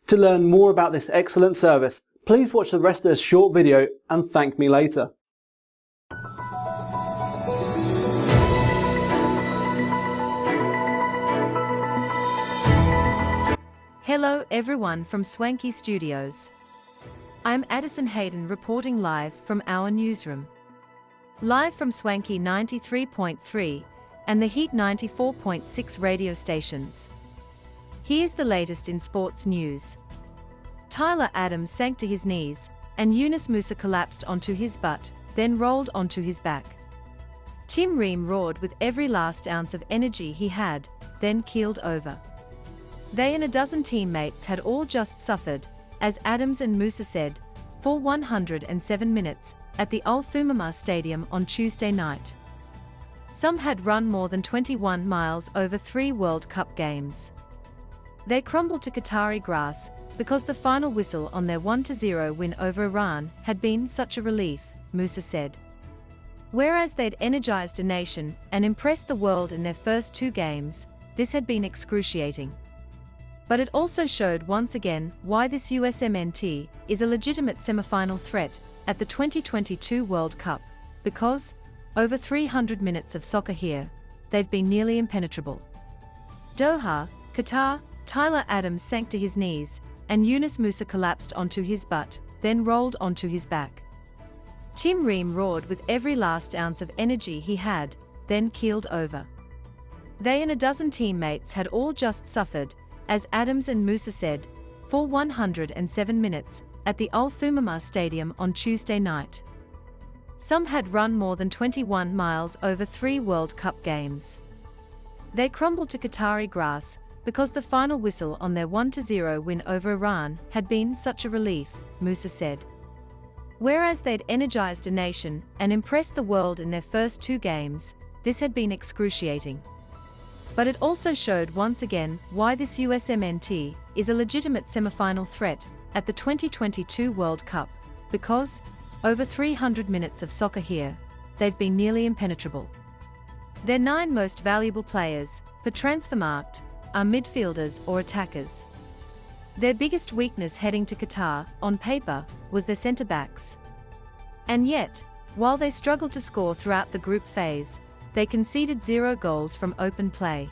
To learn more about this excellent service, please watch the rest of this short video and thank me later. Hello everyone from Swanky Studios. I'm Addison Hayden reporting live from our newsroom. Live from Swanky 93.3 and the Heat 94.6 radio stations. Here's the latest in sports news. Tyler Adams sank to his knees, and Yunus Musa collapsed onto his butt, then rolled onto his back. Tim Ream roared with every last ounce of energy he had, then keeled over. They and a dozen teammates had all just suffered, as Adams and Musa said, for 107 minutes at the Al Thumama Stadium on Tuesday night. Some had run more than 21 miles over 3 World Cup games. They crumbled to Qatari grass because the final whistle on their 1-0 win over Iran had been such a relief, Musa said. Whereas they'd energized a nation and impressed the world in their first 2 games, this had been excruciating. But it also showed once again why this USMNT is a legitimate semi-final threat at the 2022 World Cup, because, over 300 minutes of soccer here, they've been nearly impenetrable. Doha, Qatar, Tyler Adams sank to his knees, and Yunus Musa collapsed onto his butt, then rolled onto his back. Tim Ream roared with every last ounce of energy he had, then keeled over. They and a dozen teammates had all just suffered, as Adams and Musa said, for 107 minutes at the Al Thumama Stadium on Tuesday night. Some had run more than 21 miles over 3 World Cup games. They crumbled to Qatari grass because the final whistle on their 1-0 win over Iran had been such a relief, Musa said. Whereas they'd energized a nation and impressed the world in their first 2 games, this had been excruciating. But it also showed once again why this USMNT is a legitimate semi-final threat at the 2022 World Cup, because, over 300 minutes of soccer here, they've been nearly impenetrable. Their 9 most valuable players, per transfermarkt, are midfielders or attackers. Their biggest weakness heading to Qatar, on paper, was their centre-backs. And yet, while they struggled to score throughout the group phase, they conceded 0 goals from open play.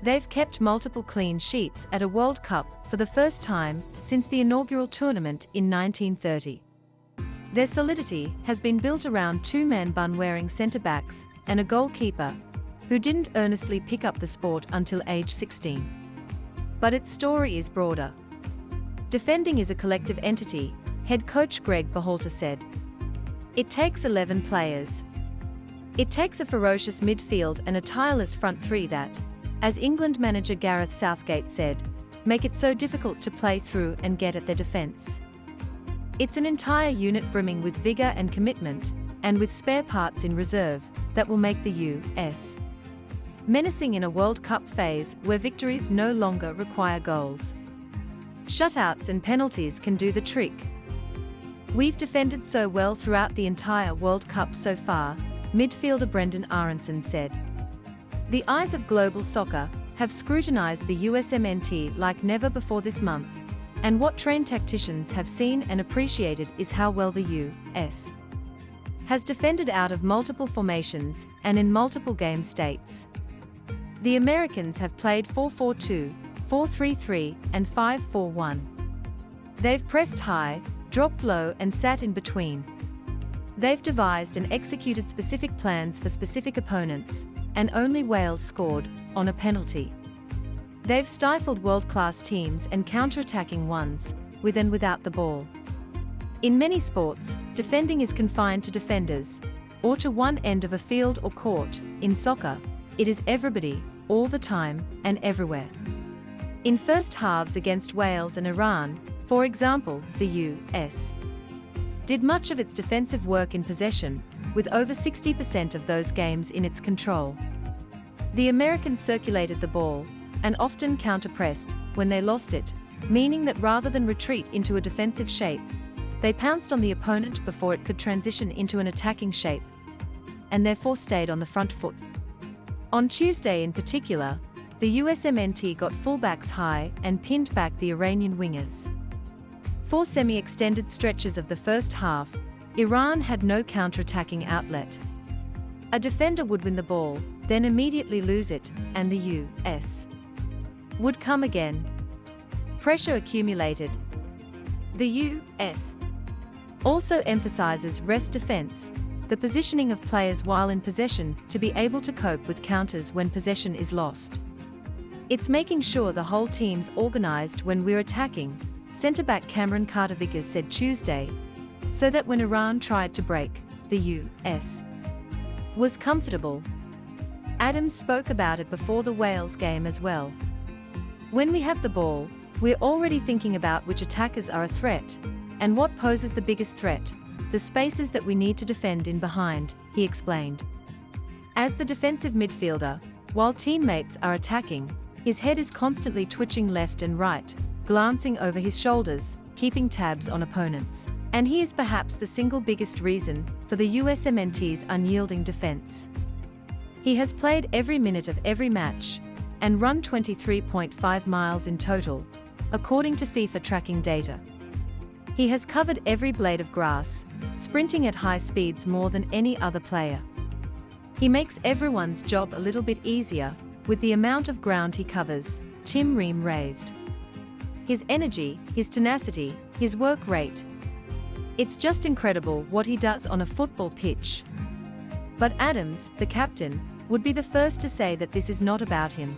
They've kept multiple clean sheets at a World Cup for the first time since the inaugural tournament in 1930. Their solidity has been built around 2-man bun-wearing centre-backs and a goalkeeper, who didn't earnestly pick up the sport until age 16. But its story is broader. Defending is a collective entity, head coach Greg Berhalter said. It takes 11 players. It takes a ferocious midfield and a tireless front 3 that, as England manager Gareth Southgate said, make it so difficult to play through and get at their defence. It's an entire unit brimming with vigour and commitment, and with spare parts in reserve, that will make the U.S. menacing in a World Cup phase where victories no longer require goals. Shutouts and penalties can do the trick. We've defended so well throughout the entire World Cup so far, midfielder Brendan Aronson said. The eyes of global soccer have scrutinized the USMNT like never before this month, and what trained tacticians have seen and appreciated is how well the U.S. has defended out of multiple formations and in multiple game states. The Americans have played 4-4-2, 4-3-3, and 5-4-1. They've pressed high, dropped low, and sat in between. They've devised and executed specific plans for specific opponents, and only Wales scored on a penalty. They've stifled world-class teams and counter-attacking ones, with and without the ball. In many sports, defending is confined to defenders, or to one end of a field or court. In soccer, it is everybody, all the time, and everywhere. In first halves against Wales and Iran, for example, the U.S. did much of its defensive work in possession, with over 60% of those games in its control. The Americans circulated the ball, and often counter-pressed, when they lost it, meaning that rather than retreat into a defensive shape, they pounced on the opponent before it could transition into an attacking shape, and therefore stayed on the front foot. On Tuesday in particular, the USMNT got fullbacks high and pinned back the Iranian wingers. For semi-extended stretches of the first half, Iran had no counter-attacking outlet. A defender would win the ball, then immediately lose it, and the U.S. would come again. Pressure accumulated. The U.S. also emphasizes rest defense, the positioning of players while in possession to be able to cope with counters when possession is lost. It's making sure the whole team's organized when we're attacking, centre-back Cameron Carter-Vickers said Tuesday, so that when Iran tried to break, the U.S. was comfortable. Adams spoke about it before the Wales game as well. When we have the ball, we're already thinking about which attackers are a threat, and what poses the biggest threat, the spaces that we need to defend in behind, he explained. As the defensive midfielder, while teammates are attacking, his head is constantly twitching left and right, glancing over his shoulders, keeping tabs on opponents. And he is perhaps the single biggest reason for the USMNT's unyielding defense. He has played every minute of every match and run 23.5 miles in total, according to FIFA tracking data. He has covered every blade of grass, sprinting at high speeds more than any other player. He makes everyone's job a little bit easier with the amount of ground he covers, Tim Ream raved. His energy, his tenacity, his work rate. It's just incredible what he does on a football pitch. But Adams, the captain, would be the first to say that this is not about him.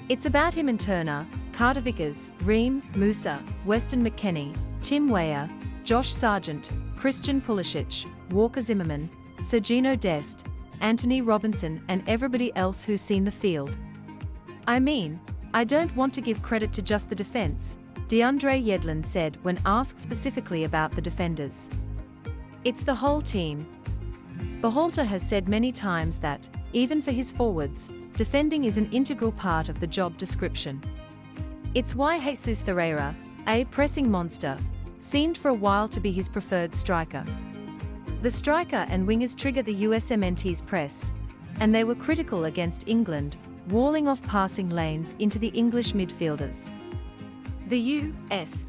It's about him and Turner, Carter-Vickers, Ream, Musa, Weston McKennie, Tim Weah, Josh Sargent, Christian Pulisic, Walker Zimmerman, Sergino Dest, Anthony Robinson and everybody else who's seen the field. I mean, I don't want to give credit to just the defense, DeAndre Yedlin said when asked specifically about the defenders. It's the whole team. Berhalter has said many times that, even for his forwards, defending is an integral part of the job description. It's why Jesus Ferreira, a pressing monster, seemed for a while to be his preferred striker. The striker and wingers trigger the USMNT's press, and they were critical against England, walling off passing lanes into the English midfielders. The U.S.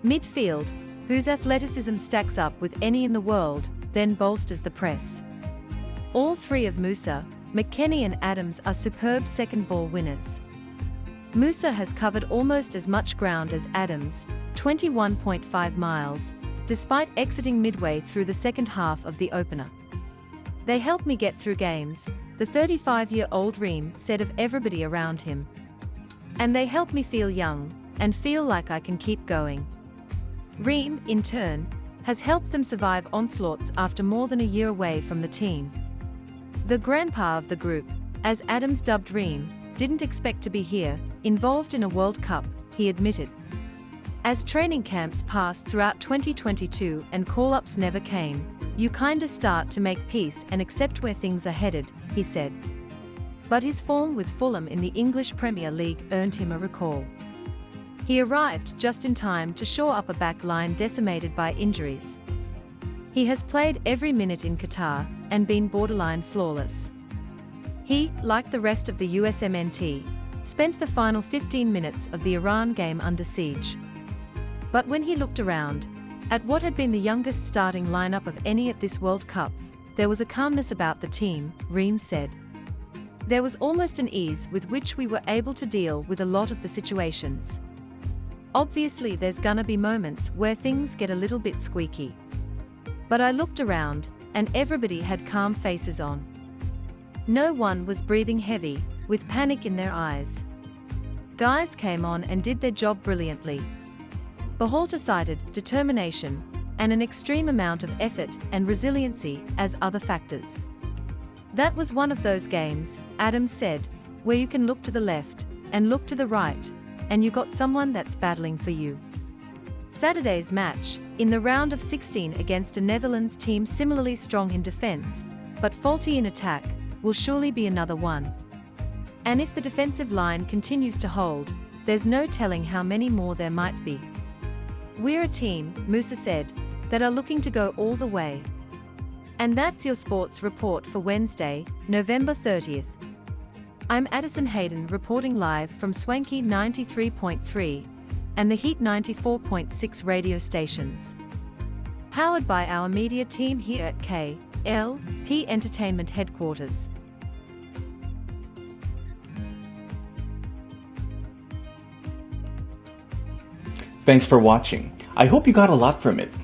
midfield, whose athleticism stacks up with any in the world, then bolsters the press. All three of Musa, McKennie and Adams are superb second ball winners. Musa has covered almost as much ground as Adams, 21.5 miles, despite exiting midway through the second half of the opener. They help me get through games, the 35-year-old Ream said of everybody around him. And they help me feel young, and feel like I can keep going. Ream, in turn, has helped them survive onslaughts after more than a year away from the team. The grandpa of the group, as Adams dubbed Ream, didn't expect to be here, involved in a World Cup, he admitted. As training camps passed throughout 2022 and call-ups never came, you kinda start to make peace and accept where things are headed, he said. But his form with Fulham in the English Premier League earned him a recall. He arrived just in time to shore up a back line decimated by injuries. He has played every minute in Qatar and been borderline flawless. He, like the rest of the USMNT, spent the final 15 minutes of the Iran game under siege. But when he looked around, at what had been the youngest starting lineup of any at this World Cup, there was a calmness about the team, Ream said. There was almost an ease with which we were able to deal with a lot of the situations. Obviously there's gonna be moments where things get a little bit squeaky. But I looked around, and everybody had calm faces on. No one was breathing heavy, with panic in their eyes. Guys came on and did their job brilliantly. Berhalter cited determination and an extreme amount of effort and resiliency as other factors. That was one of those games, Adams said, where you can look to the left and look to the right, and you got someone that's battling for you. Saturday's match, in the round of 16 against a Netherlands team similarly strong in defense, but faulty in attack, will surely be another one. And if the defensive line continues to hold, there's no telling how many more there might be. We're a team, Musa said, that are looking to go all the way. And that's your sports report for Wednesday, November 30th. I'm Addison Hayden reporting live from Swanky 93.3 and the Heat 94.6 radio stations. Powered by our media team here at K.L.P Entertainment Headquarters. Thanks for watching. I hope you got a lot from it.